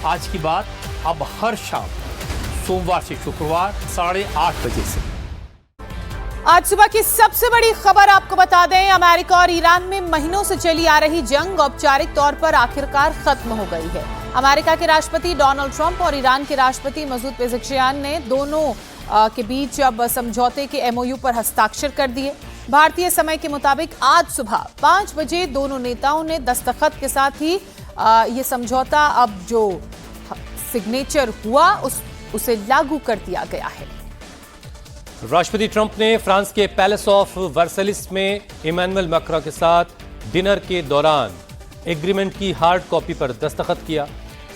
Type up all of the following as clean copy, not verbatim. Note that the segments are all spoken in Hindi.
आज की बात अब हर शाम सोमवार से शुक्रवार 8:30 बजे से। आज सुबह की सबसे बड़ी खबर आपको बता दें, अमेरिका और ईरान में महीनों से चली आ रही जंग औपचारिक तौर पर आखिरकार खत्म हो गई है। अमेरिका के राष्ट्रपति डोनाल्ड ट्रंप और ईरान के राष्ट्रपति मसूद पेज़ेश्कियान ने दोनों के बीच अब समझौते के एमओयू पर हस्ताक्षर कर दिए। भारतीय समय के मुताबिक आज सुबह 5 बजे दोनों नेताओं ने दस्तखत के साथ ही ये समझौता अब जो सिग्नेचर हुआ उसे लागू कर दिया गया है। राष्ट्रपति ट्रंप ने फ्रांस के पैलेस ऑफ वर्सेलिस में इमैनुअल मैक्रों के साथ डिनर के दौरान एग्रीमेंट की हार्ड कॉपी पर दस्तखत किया।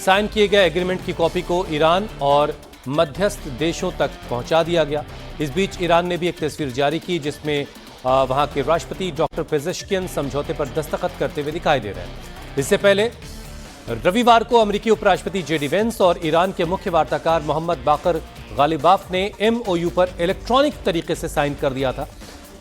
साइन किए गए एग्रीमेंट की कॉपी को ईरान और मध्यस्थ देशों तक पहुंचा दिया गया। इस बीच ईरान ने भी एक तस्वीर जारी की जिसमें वहां के राष्ट्रपति डॉक्टर पेज़ेश्कियान समझौते पर दस्तखत करते हुए दिखाई दे रहे हैं। इससे पहले रविवार को अमेरिकी उपराष्ट्रपति जेडी वेंस और ईरान के मुख्य वार्ताकार मोहम्मद बाकर गालिबाफ ने एमओयू पर इलेक्ट्रॉनिक तरीके से साइन कर दिया था।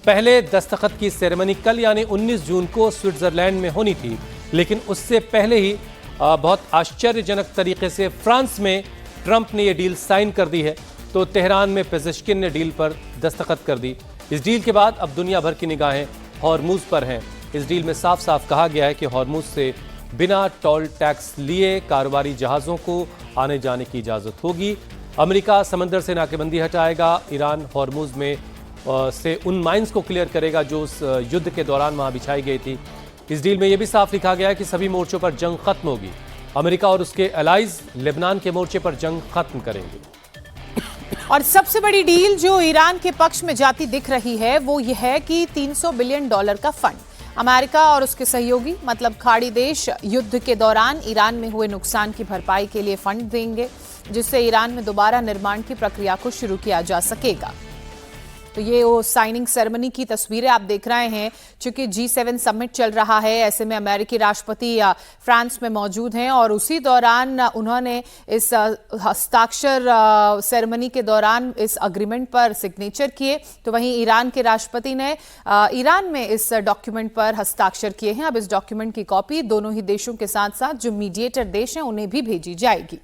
पहले दस्तखत की सेरेमनी कल यानी 19 जून को स्विट्जरलैंड में होनी थी, लेकिन उससे पहले ही बहुत आश्चर्यजनक तरीके से फ्रांस में ट्रंप ने यह डील साइन कर दी है, तो तेहरान में पेज़ेश्कियान ने डील पर दस्तखत कर दी। इस डील के बाद अब दुनिया भर की निगाहें हॉर्मुज पर हैं। इस डील में साफ साफ कहा गया है कि हॉर्मुज से बिना टोल टैक्स लिए कारोबारी जहाज़ों को आने जाने की इजाज़त होगी। अमेरिका समंदर से नाकेबंदी हटाएगा। ईरान हॉर्मुज में से उन माइंस को क्लियर करेगा जो उस युद्ध के दौरान वहां बिछाई गई थी। इस डील में यह भी साफ लिखा गया है कि सभी मोर्चों पर जंग खत्म होगी। अमेरिका और उसके एलाइज लेबनान के मोर्चे पर जंग खत्म करेंगे। और सबसे बड़ी डील जो ईरान के पक्ष में जाती दिख रही है वो यह है कि $300 बिलियन का फंड अमेरिका और उसके सहयोगी मतलब खाड़ी देश युद्ध के दौरान ईरान में हुए नुकसान की भरपाई के लिए फंड देंगे, जिससे ईरान में दोबारा निर्माण की प्रक्रिया को शुरू किया जा सकेगा। तो ये वो साइनिंग सेरेमनी की तस्वीरें आप देख रहे हैं। चूंकि G7 समिट चल रहा है, ऐसे में अमेरिकी राष्ट्रपति फ्रांस में मौजूद हैं और उसी दौरान उन्होंने इस हस्ताक्षर सेरेमनी के दौरान इस अग्रीमेंट पर सिग्नेचर किए। तो वहीं ईरान के राष्ट्रपति ने ईरान में इस डॉक्यूमेंट पर हस्ताक्षर किए हैं। अब इस डॉक्यूमेंट की कॉपी दोनों ही देशों के साथ साथ जो मीडिएटर देश हैं उन्हें भी भेजी जाएगी।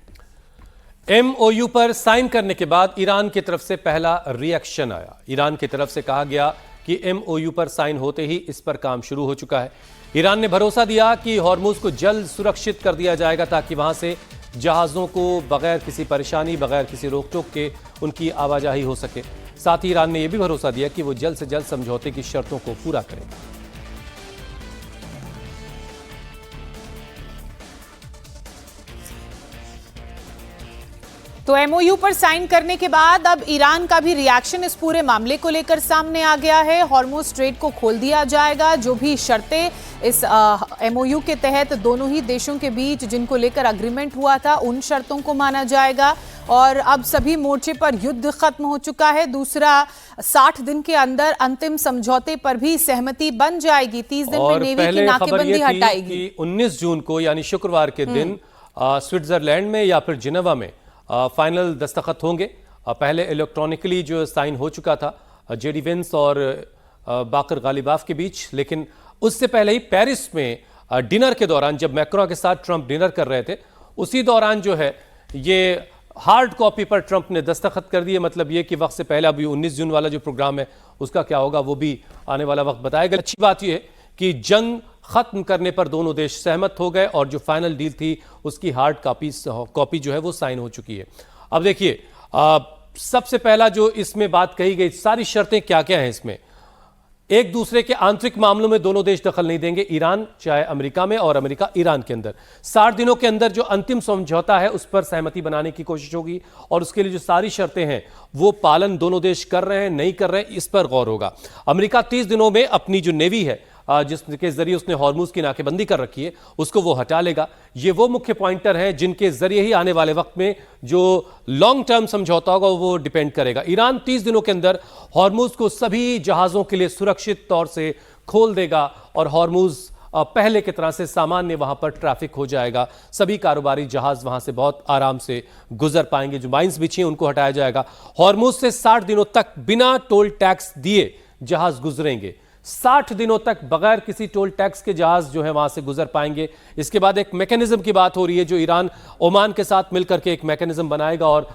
एमओयू पर साइन करने के बाद ईरान की तरफ से पहला रिएक्शन आया। ईरान की तरफ से कहा गया कि एमओयू पर साइन होते ही इस पर काम शुरू हो चुका है। ईरान ने भरोसा दिया कि हॉर्मुज को जल्द सुरक्षित कर दिया जाएगा ताकि वहां से जहाजों को बगैर किसी परेशानी, बगैर किसी रोक-टोक के उनकी आवाजाही हो सके। साथ ही ईरान ने यह भी भरोसा दिया कि वो जल्द से जल्द समझौते की शर्तों को पूरा करेगा। तो एमओयू पर साइन करने के बाद अब ईरान का भी रिएक्शन इस पूरे मामले को लेकर सामने आ गया है। हॉर्मुज स्ट्रेट को खोल दिया जाएगा। जो भी शर्तें इस एमओयू के तहत दोनों ही देशों के बीच जिनको लेकर अग्रीमेंट हुआ था उन शर्तों को माना जाएगा। और अब सभी मोर्चे पर युद्ध खत्म हो चुका है। दूसरा 60 दिन के अंदर अंतिम समझौते पर भी सहमति बन जाएगी। 30 दिन में नेवी की नाकेबंदी हटाएगी। 19 जून को यानी शुक्रवार के दिन स्विट्जरलैंड में या फिर जिनेवा में फाइनल दस्तखत होंगे। पहले इलेक्ट्रॉनिकली जो साइन हो चुका था जेडी वेंस और बाकर गालिबाफ के बीच, लेकिन उससे पहले ही पेरिस में डिनर के दौरान जब मैक्रों के साथ ट्रंप डिनर कर रहे थे उसी दौरान जो है ये हार्ड कॉपी पर ट्रंप ने दस्तखत कर दिए। मतलब ये कि वक्त से पहले अभी 19 जून वाला जो प्रोग्राम है उसका क्या होगा वो भी आने वाला वक्त बताएगा। अच्छी बात यह है कि जंग खत्म करने पर दोनों देश सहमत हो गए और जो फाइनल डील थी उसकी हार्ड कॉपी जो है वो साइन हो चुकी है। अब देखिए सबसे पहला जो इसमें बात कही गई, सारी शर्तें क्या क्या हैं इसमें। एक दूसरे के आंतरिक मामलों में दोनों देश दखल नहीं देंगे। ईरान चाहे अमेरिका में और अमेरिका ईरान के अंदर 60 दिनों के अंदर जो अंतिम समझौता है उस पर सहमति बनाने की कोशिश होगी और उसके लिए जो सारी शर्तें हैं वो पालन दोनों देश कर रहे हैं नहीं कर रहे हैं इस पर गौर होगा। अमेरिका 30 दिनों में अपनी जो नेवी है जिसके जरिए उसने हॉर्मुज की नाकेबंदी कर रखी है उसको वो हटा लेगा। ये वो मुख्य पॉइंटर हैं जिनके जरिए ही आने वाले वक्त में जो लॉन्ग टर्म समझौता होगा वो डिपेंड करेगा। ईरान 30 दिनों के अंदर हॉर्मुज को सभी जहाजों के लिए सुरक्षित तौर से खोल देगा और हॉर्मुज पहले की तरह से सामान्य वहां पर ट्रैफिक हो जाएगा। सभी कारोबारी जहाज वहां से बहुत आराम से गुजर पाएंगे। जो माइंस बिछी हैं उनको हटाया जाएगा। हॉर्मुज से 60 दिनों तक बिना टोल टैक्स दिए जहाज गुजरेंगे। 60 दिनों तक बगैर किसी टोल टैक्स के जहाज जो है वहां से गुजर पाएंगे। इसके बाद एक मैकेनिज्म की बात हो रही है जो ईरान ओमान के साथ मिलकर के एक मैकेनिज्म बनाएगा और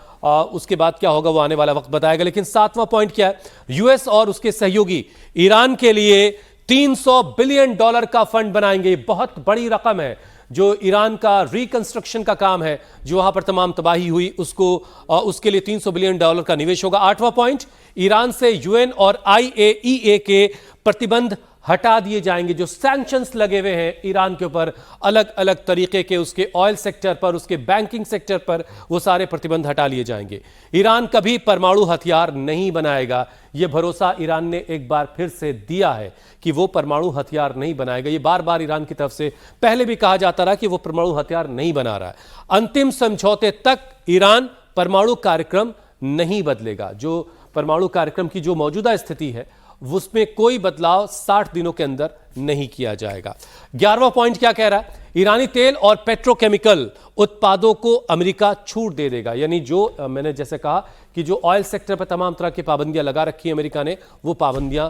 उसके बाद क्या होगा वो आने वाला वक्त बताएगा। लेकिन 7वां पॉइंट क्या है, यूएस और उसके सहयोगी ईरान के लिए $300 बिलियन का फंड बनाएंगे। बहुत बड़ी रकम है जो ईरान का रिकंस्ट्रक्शन का काम है, जो वहां पर तमाम तबाही हुई उसके लिए $300 बिलियन का निवेश होगा। 8वां पॉइंट, ईरान से यूएन और IAEA के प्रतिबंध हटा दिए जाएंगे। जो सैंक्शंस लगे हुए हैं ईरान के ऊपर अलग अलग तरीके के, उसके ऑयल सेक्टर पर, उसके बैंकिंग सेक्टर पर, वो सारे प्रतिबंध हटा लिए जाएंगे। ईरान कभी परमाणु हथियार नहीं बनाएगा, यह भरोसा ईरान ने एक बार फिर से दिया है कि वो परमाणु हथियार नहीं बनाएगा। ये बार बार ईरान की तरफ से पहले भी कहा जाता रहा कि वो परमाणु हथियार नहीं बना रहा है। अंतिम समझौते तक ईरान परमाणु कार्यक्रम नहीं बदलेगा। जो परमाणु कार्यक्रम की जो मौजूदा स्थिति है उसमें कोई बदलाव 60 दिनों के अंदर नहीं किया जाएगा। 11वां पॉइंट क्या कह रहा है, ईरानी तेल और पेट्रोकेमिकल उत्पादों को अमेरिका छूट दे देगा। यानी जो मैंने जैसे कहा कि जो ऑयल सेक्टर पर तमाम तरह की पाबंदियां लगा रखी है अमेरिका ने, वो पाबंदियां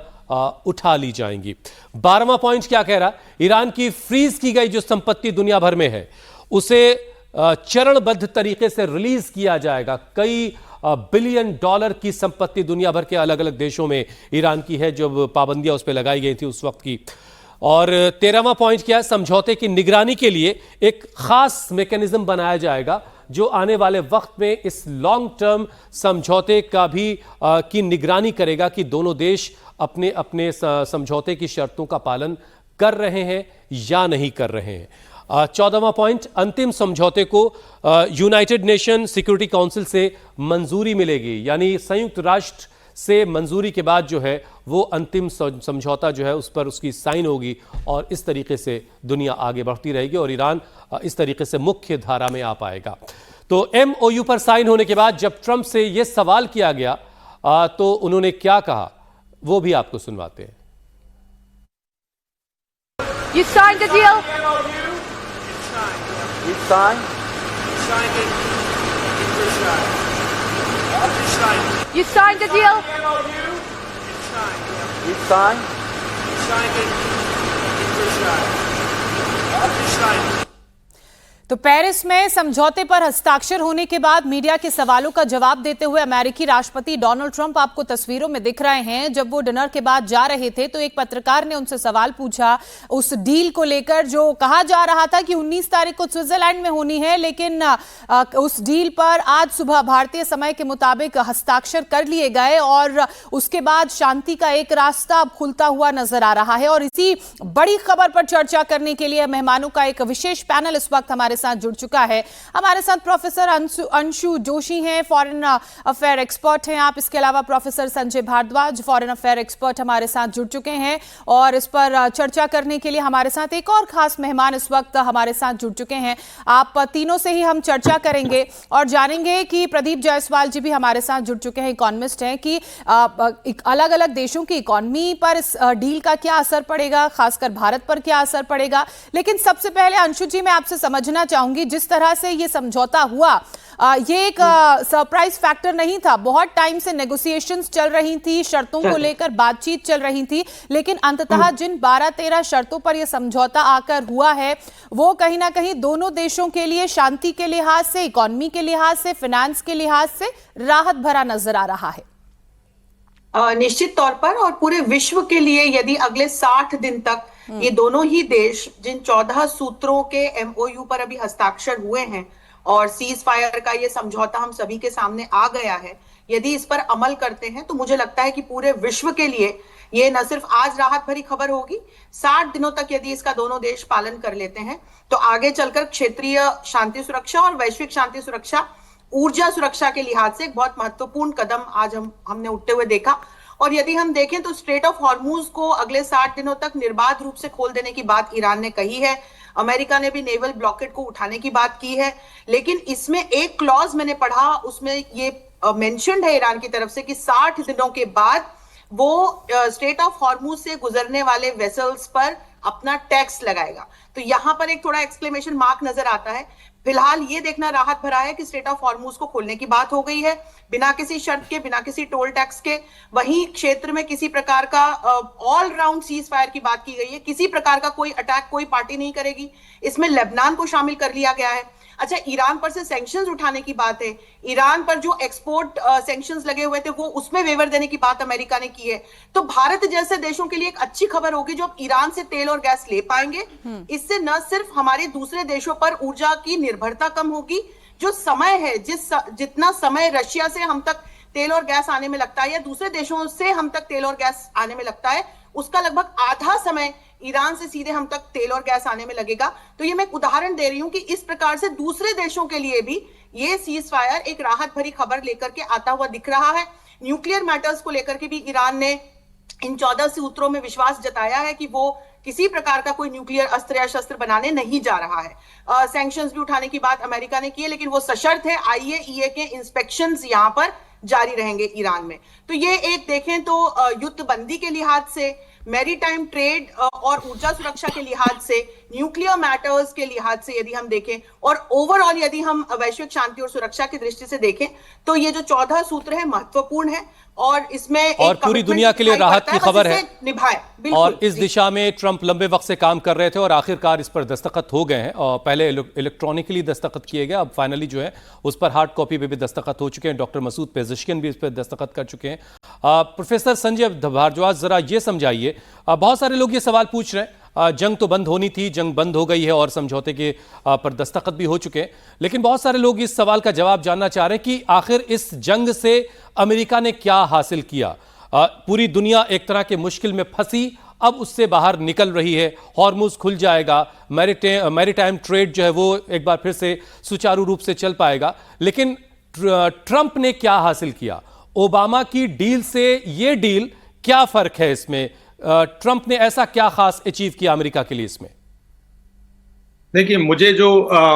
उठा ली जाएंगी। 12वां पॉइंट क्या कह रहा है, ईरान की फ्रीज की गई जो संपत्ति दुनिया भर में है उसे चरणबद्ध तरीके से रिलीज किया जाएगा। कई $बिलियन की संपत्ति दुनिया भर के अलग अलग देशों में ईरान की है, जब पाबंदियां उस पर लगाई गई थी उस वक्त की। और 13वां पॉइंट क्या है, समझौते की निगरानी के लिए एक खास मैकेनिज्म बनाया जाएगा जो आने वाले वक्त में इस लॉन्ग टर्म समझौते का भी की निगरानी करेगा कि दोनों देश अपने अपने समझौते की शर्तों का पालन कर रहे हैं या नहीं कर रहे हैं। 14वां पॉइंट, अंतिम समझौते को यूनाइटेड नेशन सिक्योरिटी काउंसिल से मंजूरी मिलेगी। यानी संयुक्त राष्ट्र से मंजूरी के बाद जो है वो अंतिम समझौता जो है उस पर उसकी साइन होगी और इस तरीके से दुनिया आगे बढ़ती रहेगी और ईरान इस तरीके से मुख्य धारा में आ पाएगा। तो MOU पर साइन होने के बाद जब ट्रंप से यह सवाल किया गया तो उन्होंने क्या कहा वो भी आपको सुनवाते हैं। You signed the deal? You signed? You signed the deal? You signed? तो पेरिस में समझौते पर हस्ताक्षर होने के बाद मीडिया के सवालों का जवाब देते हुए अमेरिकी राष्ट्रपति डोनाल्ड ट्रंप आपको तस्वीरों में दिख रहे हैं। जब वो डिनर के बाद जा रहे थे तो एक पत्रकार ने उनसे सवाल पूछा उस डील को लेकर जो कहा जा रहा था कि 19 तारीख को स्विट्जरलैंड में होनी है, लेकिन उस डील पर आज सुबह भारतीय समय के मुताबिक हस्ताक्षर कर लिए गए और उसके बाद शांति का एक रास्ता अब खुलता हुआ नजर आ रहा है। और इसी बड़ी खबर पर चर्चा करने के लिए मेहमानों का एक विशेष पैनल इस वक्त हमारे साथ जुड़ चुका है। हमारे साथ प्रोफेसर अंशु जोशी हैं, फॉरेन अफेयर एक्सपर्ट हैं आप। इसके अलावा professor Sanjay Bhardwaj, foreign affair expert, हमारे साथ जुड़ चुके हैं और इस पर चर्चा करने के लिए हमारे साथ एक और खास मेहमान इस वक्त हमारे साथ जुड़ चुके हैं। आप तीनों से ही हम चर्चा करेंगे और जानेंगे कि प्रदीप जायसवाल जी भी हमारे साथ जुड़ चुके हैं, इकोनॉमिस्ट हैं, कि अलग अलग देशों की इकोनॉमी पर इस डील का क्या असर पड़ेगा, खासकर भारत पर क्या असर पड़ेगा। लेकिन सबसे पहले अंशु जी, मैं आपसे समझना चाहूंगी, जिस तरह से ये समझौता हुआ ये एक सरप्राइज फैक्टर नहीं था। बहुत टाइम से नेगोशिएशंस चल रही थी, शर्तों को लेकर बातचीत चल रही थी, लेकिन अंततः जिन 12-13 शर्तों पर यह समझौता आकर हुआ है वो कहीं ना कहीं दोनों देशों के लिए शांति के लिहाज से, इकोनॉमी के लिहाज से, फाइनेंस के लिहाज से राहत भरा नजर आ रहा है। निश्चित तौर पर, और पूरे विश्व के लिए यदि अगले 60 दिन तक ये दोनों ही देश जिन 14 सूत्रों के MOU पर अभी हस्ताक्षर हुए हैं और सीज फायर का ये समझौता हम सभी के सामने आ गया है, यदि इस पर अमल करते हैं तो मुझे लगता है कि पूरे विश्व के लिए ये न सिर्फ आज राहत भरी खबर होगी, 60 दिनों तक यदि इसका दोनों देश पालन कर लेते हैं तो आगे चलकर क्षेत्रीय शांति सुरक्षा और वैश्विक शांति सुरक्षा, ऊर्जा सुरक्षा के लिहाज से एक बहुत महत्वपूर्ण कदम आज हमने उठते हुए देखा। और यदि हम देखें तो स्ट्रेट ऑफ हॉर्मूज को अगले 60 दिनों तक निर्बाध रूप से खोल देने की बात ईरान ने कही है। अमेरिका ने भी नेवल ब्लॉकेड को उठाने की बात की है, लेकिन इसमें एक क्लॉज मैंने पढ़ा, उसमें ये मेंशन्ड है ईरान की तरफ से कि 60 दिनों के बाद वो स्ट्रेट ऑफ हॉर्मूज से गुजरने वाले वेसल्स पर अपना टैक्स लगाएगा। तो यहां पर एक थोड़ा एक्सक्लेमेशन मार्क नजर आता है। फिलहाल ये देखना राहत भरा है कि स्ट्रेट ऑफ हॉर्मुज को खोलने की बात हो गई है बिना किसी शर्त के, बिना किसी टोल टैक्स के। वहीं क्षेत्र में किसी प्रकार का ऑल राउंड सीज फायर की बात की गई है, किसी प्रकार का कोई अटैक कोई पार्टी नहीं करेगी। इसमें लेबनान को शामिल कर लिया गया है। अच्छा, ईरान पर से सैंक्शंस उठाने की बात है। ईरान पर जो एक्सपोर्ट सैंक्शंस लगे हुए थे वो उसमें वेवर देने की बात अमेरिका ने की है। तो भारत जैसे देशों के लिए एक अच्छी खबर होगी जो अब ईरान से तेल और गैस ले पाएंगे। इससे न सिर्फ हमारे दूसरे देशों पर ऊर्जा की निर्भरता कम होगी, जो समय है जितना समय रशिया से हम तक तेल और गैस आने में लगता है या दूसरे देशों से हम तक तेल और गैस आने में लगता है, उसका लगभग आधा समय ईरान से सीधे हम तक तेल और गैस आने में लगेगा। तो ये मैं एक उदाहरण दे रही हूं कि इस प्रकार से दूसरे देशों के लिए भी ये सीज फायर एक राहत भरी खबर लेकर के आता हुआ दिख रहा है। न्यूक्लियर मैटर्स को लेकर के भी ईरान ने इन 14 सूत्रों में विश्वास जताया है कि वो किसी प्रकार का कोई न्यूक्लियर अस्त्र या शस्त्र बनाने नहीं जा रहा है। सैंक्शंस भी उठाने की बात अमेरिका ने की है, लेकिन वो सशर्त है IAEA के इंस्पेक्शंस यहां पर जारी रहेंगे ईरान में। तो ये एक देखें तो युद्ध बंदी के लिहाज से, मैरीटाइम ट्रेड और ऊर्जा सुरक्षा के लिहाज से, न्यूक्लियर मैटर्स के लिहाज से यदि हम देखें और ओवरऑल यदि हम वैश्विक शांति और सुरक्षा की दृष्टि से देखें तो ये जो 14 सूत्र है महत्वपूर्ण है और इसमें और पूरी दुनिया के लिए राहत की खबर है निभाए। और इस दिशा में ट्रंप लंबे वक्त से काम कर रहे थे और आखिरकार इस पर दस्तखत हो गए हैं। और पहले इलेक्ट्रॉनिकली दस्तखत किए गए, अब फाइनली जो है उस पर हार्ड कॉपी पे भी दस्तखत हो चुके हैं। डॉक्टर मसूद पेज़ेश्किन भी इस पर दस्तखत कर चुके हैं। प्रोफेसर संजय भारद्वाज, जरा ये समझाइए, बहुत सारे लोग ये सवाल पूछ रहे हैं, जंग तो बंद होनी थी, जंग बंद हो गई है और समझौते के पर दस्तखत भी हो चुके हैं, लेकिन बहुत सारे लोग इस सवाल का जवाब जानना चाह रहे हैं कि आखिर इस जंग से अमेरिका ने क्या हासिल किया। पूरी दुनिया एक तरह के मुश्किल में फंसी, अब उससे बाहर निकल रही है, हॉर्मुज खुल जाएगा, मैरीटाइम ट्रेड जो है वो एक बार फिर से सुचारू रूप से चल पाएगा। लेकिन ट्रंप ने क्या हासिल किया? ओबामा की डील से ये डील क्या फर्क है इसमें? ट्रंप ने ऐसा क्या खास अचीव किया अमेरिका के लिए इसमें? देखिए, मुझे जो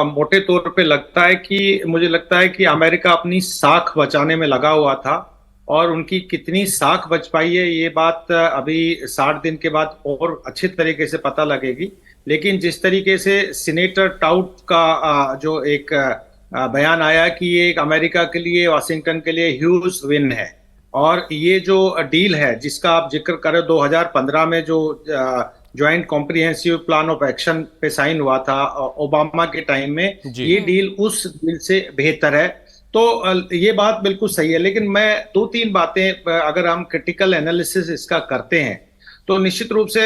मोटे तौर पे लगता है कि अमेरिका अपनी साख बचाने में लगा हुआ था और उनकी कितनी साख बच पाई है ये बात अभी 60 दिन के बाद और अच्छे तरीके से पता लगेगी। लेकिन जिस तरीके से सीनेटर टाउट का जो एक बयान आया कि ये एक अमेरिका के लिए, वाशिंगटन के लिए ह्यूज विन है, और ये जो डील है जिसका आप जिक्र करें 2015 में जो joint comprehensive plan of action पे साइन हुआ था ओबामा के टाइम में, ये डील उस डील से बेहतर है। तो ये बात बिल्कुल सही है। लेकिन मैं 2-3 बातें, अगर हम क्रिटिकल एनालिसिस इसका करते हैं तो निश्चित रूप से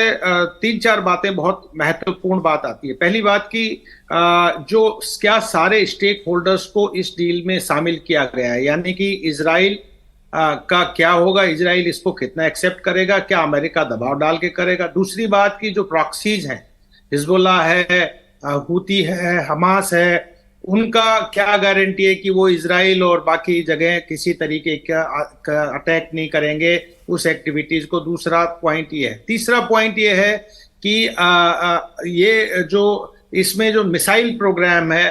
3-4 बातें बहुत महत्वपूर्ण बात आती है। पहली बात कि जो क्या सारे स्टेक होल्डर्स को इस डील में शामिल किया गया है, यानी कि इजराइल का क्या होगा, इजराइल इसको कितना एक्सेप्ट करेगा, क्या अमेरिका दबाव डाल के करेगा। दूसरी बात की जो प्रॉक्सीज हैं, हिजबुल्लाह है, हूती है, हमास है, उनका क्या गारंटी है कि वो इजराइल और बाकी जगह किसी तरीके का अटैक नहीं करेंगे उस एक्टिविटीज को। दूसरा पॉइंट ये है। तीसरा पॉइंट ये है कि ये जो इसमें जो मिसाइल प्रोग्राम है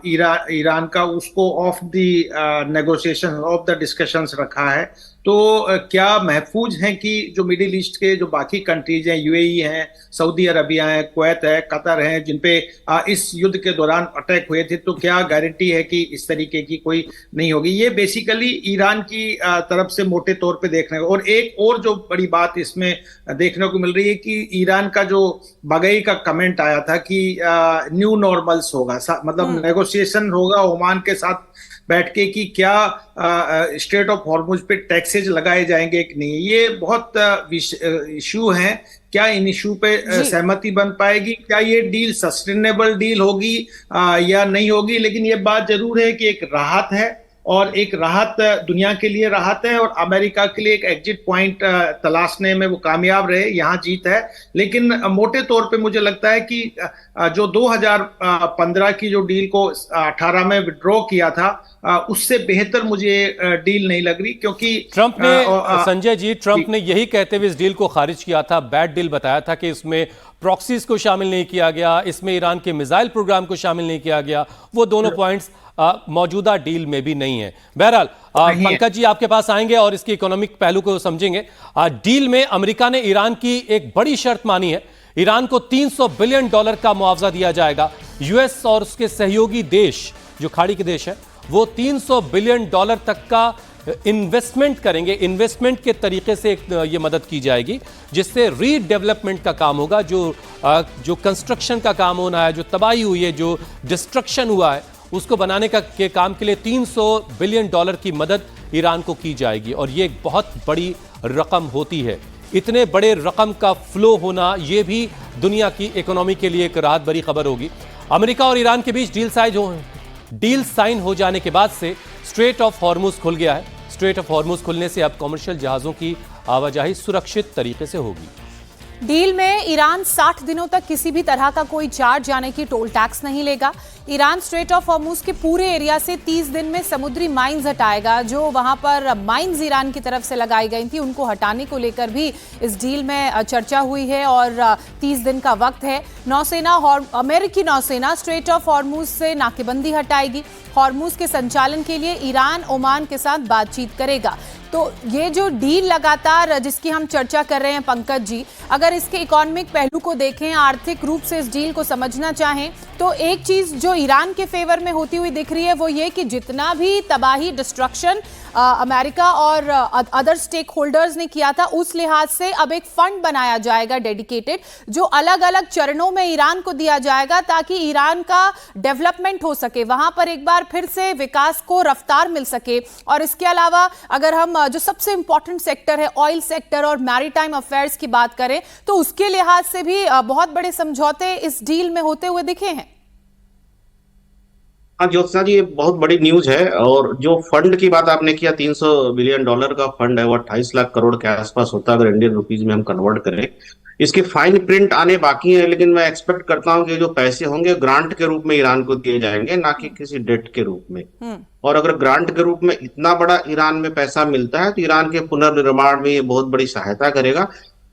ईरान का, उसको of the negotiation, of the discussions रखा है। तो क्या महफूज है कि जो मिडिल ईस्ट के जो बाकी कंट्रीज हैं, यूएई हैं, सऊदी अरबिया है, कुवैत है, कतर है, जिनपे इस युद्ध के दौरान अटैक हुए थे, तो क्या गारंटी है कि इस तरीके की कोई नहीं होगी। ये बेसिकली ईरान की तरफ से मोटे तौर पे देखने को। और एक और जो बड़ी बात इसमें देखने को मिल रही है कि ईरान का जो बगई का कमेंट आया था कि न्यू नॉर्मल्स होगा, मतलब नेगोशिएशन होगा ओमान के साथ बैठ के कि क्या स्ट्रेट ऑफ हॉर्मुज पे टैक्सेज लगाए जाएंगे कि नहीं। ये बहुत इशू है। क्या इन इशू पे सहमति बन पाएगी, क्या ये डील सस्टेनेबल डील होगी या नहीं होगी। लेकिन ये बात जरूर है कि एक राहत है, और एक राहत दुनिया के लिए राहत है, और अमेरिका के लिए एक एग्जिट पॉइंट तलाशने में वो कामयाब रहे, यहाँ जीत है। लेकिन मोटे तौर पे मुझे लगता है कि जो 2015 की जो डील को 18 में विड्रॉ किया था, उससे बेहतर मुझे डील नहीं लग रही, क्योंकि ट्रंप ने संजय जी, ट्रंप ने यही कहते हुए इस डील को खारिज किया था, बैड डील बताया था कि इसमें प्रॉक्सीज को शामिल नहीं किया गया, इसमें ईरान के मिसाइल प्रोग्राम को शामिल नहीं किया गया। वो दोनों पॉइंट्स मौजूदा डील में भी नहीं है। बहरहाल पंकज जी आपके पास आएंगे और इसके इकोनॉमिक पहलू को समझेंगे। डील में अमेरिका ने ईरान की एक बड़ी शर्त मानी है। ईरान को $300 बिलियन का मुआवजा दिया जाएगा। यूएस और उसके सहयोगी देश जो खाड़ी के देश है वो $300 बिलियन तक का इन्वेस्टमेंट करेंगे। इन्वेस्टमेंट के तरीके से ये मदद की जाएगी जिससे रीडेवलपमेंट का काम होगा। जो कंस्ट्रक्शन का काम होना है, जो तबाही हुई है, जो डिस्ट्रक्शन हुआ है, उसको बनाने के काम के लिए $300 बिलियन की मदद ईरान को की जाएगी। और ये एक बहुत बड़ी रकम होती है। इतने बड़े रकम का फ्लो होना ये भी दुनिया की इकोनॉमी के लिए एक राहत भरी खबर होगी। अमेरिका और ईरान के बीच डील साइन हो जाने के बाद से स्ट्रेट ऑफ हॉर्मुज खुल गया है। स्ट्रेट ऑफ हॉर्मुज खुलने से अब कमर्शियल जहाजों की आवाजाही सुरक्षित तरीके से होगी। डील में ईरान 60 दिनों तक किसी भी तरह का कोई चार्ज यानी कि टोल टैक्स नहीं लेगा। ईरान स्ट्रेट ऑफ हॉर्मुज के पूरे एरिया से 30 दिन में समुद्री माइंस हटाएगा। जो वहां पर माइंस ईरान की तरफ से लगाई गई थी उनको हटाने को लेकर भी इस डील में चर्चा हुई है और 30 दिन का वक्त है। अमेरिकी नौसेना स्ट्रेट ऑफ हॉर्मुज से नाकेबंदी हटाएगी। हॉर्मुज के संचालन के लिए ईरान ओमान के साथ बातचीत करेगा। तो ये जो डील लगातार जिसकी हम चर्चा कर रहे हैं पंकज जी, अगर इसके इकोनॉमिक पहलू को देखें, आर्थिक रूप से इस डील को समझना चाहें, तो एक चीज जो ईरान के फेवर में होती हुई दिख रही है वो ये कि जितना भी तबाही डिस्ट्रक्शन अमेरिका और अदर स्टेक होल्डर्स ने किया था उस लिहाज से अब एक फंड बनाया जाएगा डेडिकेटेड, जो अलग अलग चरणों में ईरान को दिया जाएगा ताकि ईरान का डेवलपमेंट हो सके, वहां पर एक बार फिर से विकास को रफ्तार मिल सके। और इसके अलावा अगर हम जो सबसे इंपॉर्टेंट सेक्टर है ऑयल सेक्टर और मैरीटाइम अफेयर्स की बात करें तो उसके लिहाज से भी बहुत बड़े समझौते इस डील में होते हुए दिखे हैं। हाँ ज्योत्सना जी, ये बहुत बड़ी न्यूज है। और जो फंड की बात आपने किया, $300 बिलियन का फंड है, वो 28 लाख करोड़ के आसपास होता है अगर इंडियन रुपीज में हम कन्वर्ट करें। इसके फाइन प्रिंट आने बाकी है, लेकिन मैं एक्सपेक्ट करता हूं कि जो पैसे होंगे ग्रांट के रूप में ईरान को दिए जाएंगे, ना कि किसी डेट के रूप में। और अगर ग्रांट के रूप में इतना बड़ा ईरान में पैसा मिलता है तो ईरान के पुनर्निर्माण में ये बहुत बड़ी सहायता करेगा।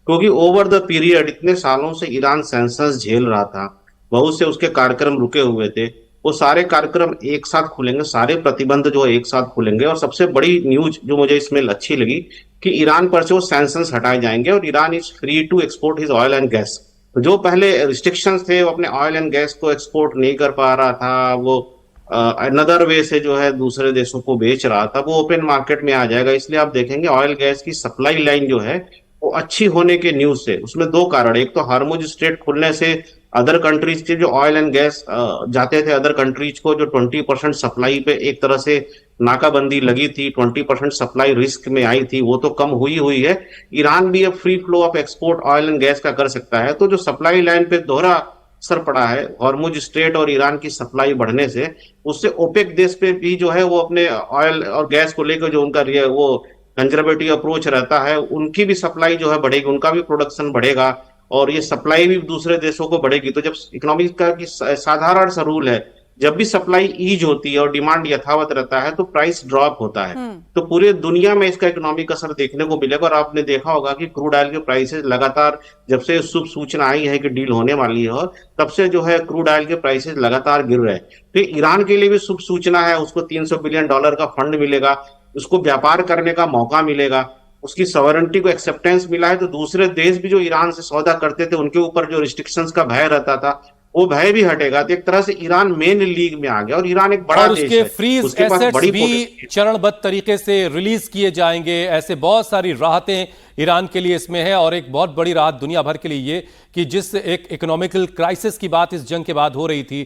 क्योंकि ओवर द पीरियड इतने सालों से ईरान सैंक्शंस झेल रहा था, बहुत से उसके कार्यक्रम रुके हुए थे, वो सारे कार्यक्रम एक साथ खुलेंगे, सारे प्रतिबंध जो एक साथ खुलेंगे। और सबसे बड़ी न्यूज जो मुझे इसमें अच्छी लगी कि ईरान पर से वो सैंक्शंस हटाए जाएंगे और Iran is free to export his oil and gas. तो जो पहले रिस्ट्रिक्शंस थे, वो अपने ऑयल एंड गैस को एक्सपोर्ट नहीं कर पा रहा था, वो अनदर वे से जो है दूसरे देशों को बेच रहा था, वो ओपन मार्केट में आ जाएगा। इसलिए आप देखेंगे ऑयल गैस की सप्लाई लाइन जो है वो अच्छी होने के न्यूज से। उसमें दो कारण, एक तो हार्मुज स्ट्रेट खुलने से अदर कंट्रीज के जो ऑयल एंड गैस जाते थे अदर कंट्रीज को, जो 20% सप्लाई पे एक तरह से नाकाबंदी लगी थी, 20% सप्लाई रिस्क में आई थी, वो तो कम हुई है। ईरान भी अब free flow of export oil and gas का कर सकता है। तो जो सप्लाई लाइन पे दोहरा असर पड़ा है हॉर्मुज स्ट्रेट और ईरान की सप्लाई बढ़ने से, उससे ओपेक देश पे भी जो है वो अपने ऑयल और गैस को लेकर जो उनका वो कंजर्वेटिव अप्रोच रहता है, उनकी भी सप्लाई जो है बढ़ेगी, उनका भी प्रोडक्शन बढ़ेगा और ये सप्लाई भी दूसरे देशों को बढ़ेगी। तो जब इकोनॉमिक का साधारण सा रूल है, जब भी सप्लाई ईज होती है और डिमांड यथावत रहता है तो प्राइस ड्रॉप होता है। तो पूरे दुनिया में इसका इकोनॉमिक असर देखने को मिलेगा। और आपने देखा होगा कि क्रूड ऑयल के प्राइसेस लगातार, जब से शुभ सूचना आई है कि डील होने वाली है, तब से जो है क्रूड ऑयल के प्राइसेस लगातार गिर रहे हैं। तो ईरान के लिए भी शुभ सूचना है, उसको $300 बिलियन का फंड मिलेगा, उसको व्यापार करने का मौका मिलेगा, उसकी सॉवरेनिटी को एक्सेप्टेंस मिला है। तो दूसरे देश भी जो ईरान से सौदा करते थे उनके ऊपर जो रिस्ट्रिक्शंस का भय रहता था वो भय भी हटेगा। तो एक तरह से ईरान मेन लीग में आ गया और ईरान एक बड़ा देश है, फ्रीज उसके पास एसेट्स बड़ी भी चरणबद्ध तरीके से रिलीज किए जाएंगे। ऐसे बहुत सारी राहतें ईरान के लिए इसमें है। और एक बहुत बड़ी राहत दुनिया भर के लिए ये कि जिस एक इकोनॉमिकल क्राइसिस की बात इस जंग के बाद हो रही थी,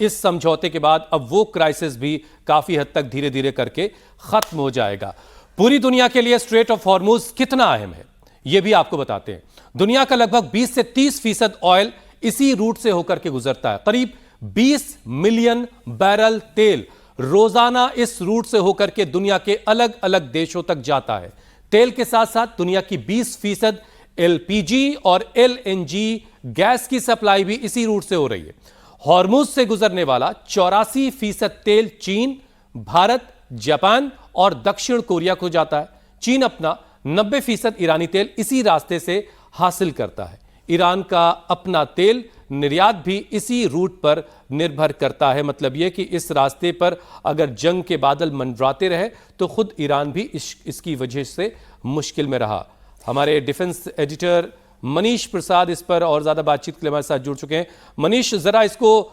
इस समझौते के बाद अब वो क्राइसिस भी काफी हद तक धीरे धीरे करके खत्म हो जाएगा। पूरी दुनिया के लिए स्ट्रेट ऑफ हॉर्मुज कितना अहम है यह भी आपको बताते हैं। दुनिया का लगभग 20 से 30% ऑयल इसी रूट से होकर के गुजरता है। करीब 20 मिलियन बैरल तेल रोजाना इस रूट से होकर के दुनिया के अलग अलग देशों तक जाता है। तेल के साथ साथ दुनिया की 20% एलपीजी और एलएनजी गैस की सप्लाई भी इसी रूट से हो रही है। हॉर्मुज से गुजरने वाला 84% तेल चीन, भारत, जापान और दक्षिण कोरिया को जाता है। चीन अपना 90% ईरानी तेल इसी रास्ते से हासिल करता है। ईरान का अपना तेल निर्यात भी इसी रूट पर निर्भर करता है। मतलब यह कि इस रास्ते पर अगर जंग के बादल मंडराते रहे तो खुद ईरान भी इसकी वजह से मुश्किल में रहा। हमारे डिफेंस एडिटर मनीष प्रसाद इस पर और ज्यादा बातचीत के लिए हमारे साथ जुड़ चुके हैं। मनीष, जरा इसको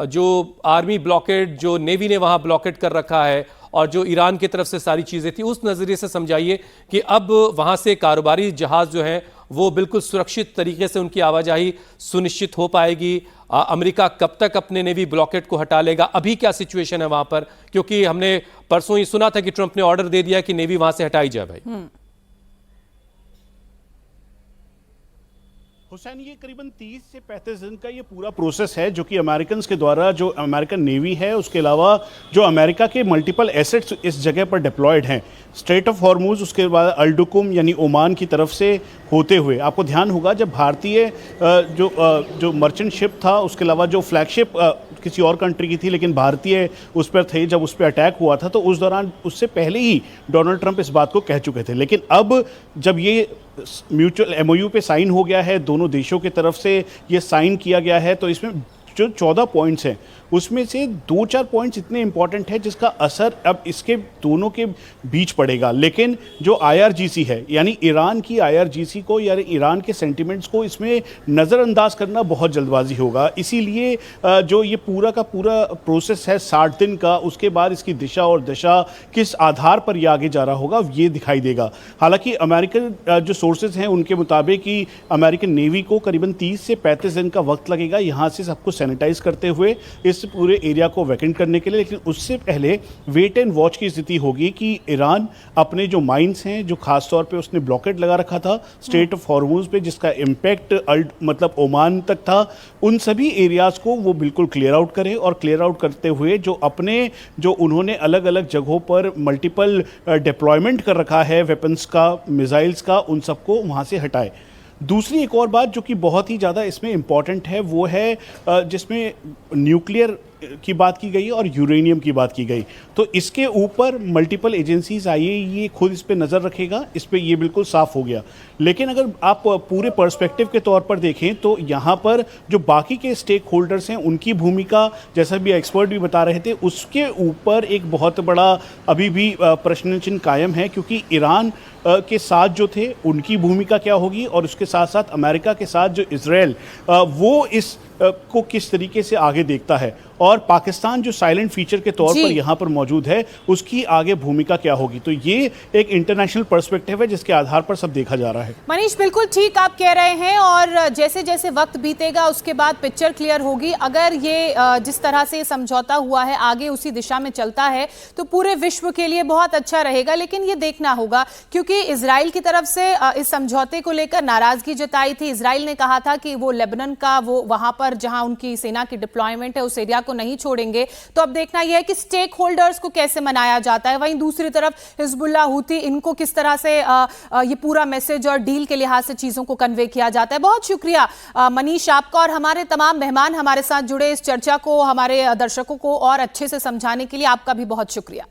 जो आर्मी ब्लॉकेड, जो नेवी ने वहां ब्लॉकेड कर रखा है और जो ईरान की तरफ से सारी चीजें थी, उस नजरिए से समझाइए कि अब वहां से कारोबारी जहाज जो है वो बिल्कुल सुरक्षित तरीके से उनकी आवाजाही सुनिश्चित हो पाएगी। अमेरिका कब तक अपने नेवी ब्लॉकेड को हटा लेगा? अभी क्या सिचुएशन है वहां पर? क्योंकि हमने परसों ही सुना था कि ट्रंप ने ऑर्डर दे दिया कि नेवी वहां से हटाई जाए। भाई हुसैन, ये करीबन 30 से 35 दिन का ये पूरा प्रोसेस है जो कि अमेरिकन के द्वारा, जो अमेरिकन नेवी है, उसके अलावा जो अमेरिका के मल्टीपल एसेट्स इस जगह पर डिप्लॉयड हैं, स्ट्रेट ऑफ हॉर्मुज, उसके बाद अल्डुकुम यानी ओमान की तरफ से होते हुए। आपको ध्यान होगा जब भारतीय जो मर्चेंट शिप था, उसके अलावा जो फ्लैगशिप किसी और कंट्री की थी लेकिन भारतीय उस पर थे, जब उस पर अटैक हुआ था तो उस दौरान, उससे पहले ही डोनाल्ड ट्रंप इस बात को कह चुके थे। लेकिन अब जब ये म्यूचुअल एमओयू पे साइन हो गया है, दोनों देशों की तरफ से ये साइन किया गया है, तो इसमें जो 14 पॉइंट्स हैं उसमें से 2-4 पॉइंट्स इतने इंपॉर्टेंट है जिसका असर अब इसके दोनों के बीच पड़ेगा। लेकिन जो IRGC है, यानी ईरान की IRGC को या ईरान के सेंटिमेंट्स को इसमें नज़रअंदाज करना बहुत जल्दबाजी होगा। इसीलिए जो ये पूरा का पूरा प्रोसेस है 60 दिन का, उसके बाद इसकी दिशा और दशा किस आधार पर ये आगे जा रहा होगा ये दिखाई देगा। हालांकि अमेरिकन जो सोर्सेज हैं उनके मुताबिक कि अमेरिकन नेवी को करीबन 30 से 35 दिन का वक्त लगेगा यहाँ से सबको सैनिटाइज करते हुए इस पूरे एरिया को वैकेंट करने के लिए। लेकिन उससे पहले वेट एंड वॉच की स्थिति होगी कि ईरान अपने जो माइंस हैं, जो खास तौर पे उसने ब्लॉकेट लगा रखा था स्ट्रेट ऑफ हॉर्मुज पे, जिसका इम्पैक्ट मतलब ओमान तक था, उन सभी एरियाज को वो बिल्कुल क्लियर आउट करे और क्लियर आउट करते हुए जो उन्होंने अलग अलग जगहों पर मल्टीपल डिप्लॉयमेंट कर रखा है वेपन्स का, मिसाइल्स का, उन सबको वहाँ से हटाए। दूसरी एक और बात जो कि बहुत ही ज़्यादा इसमें इम्पॉर्टेंट है वो है जिसमें न्यूक्लियर की बात की गई और यूरेनियम की बात की गई। तो इसके ऊपर मल्टीपल एजेंसीज IAEA खुद इस पे नज़र रखेगा, इस पे ये बिल्कुल साफ हो गया। लेकिन अगर आप पूरे पर्सपेक्टिव के तौर पर देखें तो यहाँ पर जो बाकी के स्टेक होल्डर्स हैं उनकी भूमिका, जैसा भी एक्सपर्ट भी बता रहे थे, उसके ऊपर एक बहुत बड़ा अभी भी प्रश्न चिन्ह कायम है। क्योंकि ईरान के साथ जो थे उनकी भूमिका क्या होगी और उसके साथ साथ अमेरिका के साथ जो इजराइल वो इस को किस तरीके से आगे देखता है, और पाकिस्तान जो साइलेंट फीचर के तौर पर यहाँ पर मौजूद है उसकी आगे भूमिका क्या होगी। तो ये एक इंटरनेशनल पर्सपेक्टिव है जिसके आधार पर सब देखा जा रहा है। मनीष, बिल्कुल ठीक आप कह रहे हैं, और जैसे जैसे वक्त बीतेगा उसके बाद पिक्चर क्लियर होगी। अगर ये जिस तरह से समझौता हुआ है आगे उसी दिशा में चलता है तो पूरे विश्व के लिए बहुत अच्छा रहेगा। लेकिन ये देखना होगा, क्योंकि इजराइल की तरफ से इस समझौते को लेकर नाराजगी जताई थी। इजराइल ने कहा था कि वो लेबनान का, वो वहां पर जहां उनकी सेना की डिप्लॉयमेंट है उस एरिया को नहीं छोड़ेंगे। तो अब देखना यह है कि स्टेक होल्डर्स को कैसे मनाया जाता है। वहीं दूसरी तरफ हिजबुल्लाह, हूती, इनको किस तरह से ये पूरा मैसेज और डील के लिहाज से चीजों को कन्वे किया जाता है। बहुत शुक्रिया मनीष आपका, और हमारे तमाम मेहमान हमारे साथ जुड़े, इस चर्चा को हमारे दर्शकों को और अच्छे से समझाने के लिए आपका भी बहुत शुक्रिया।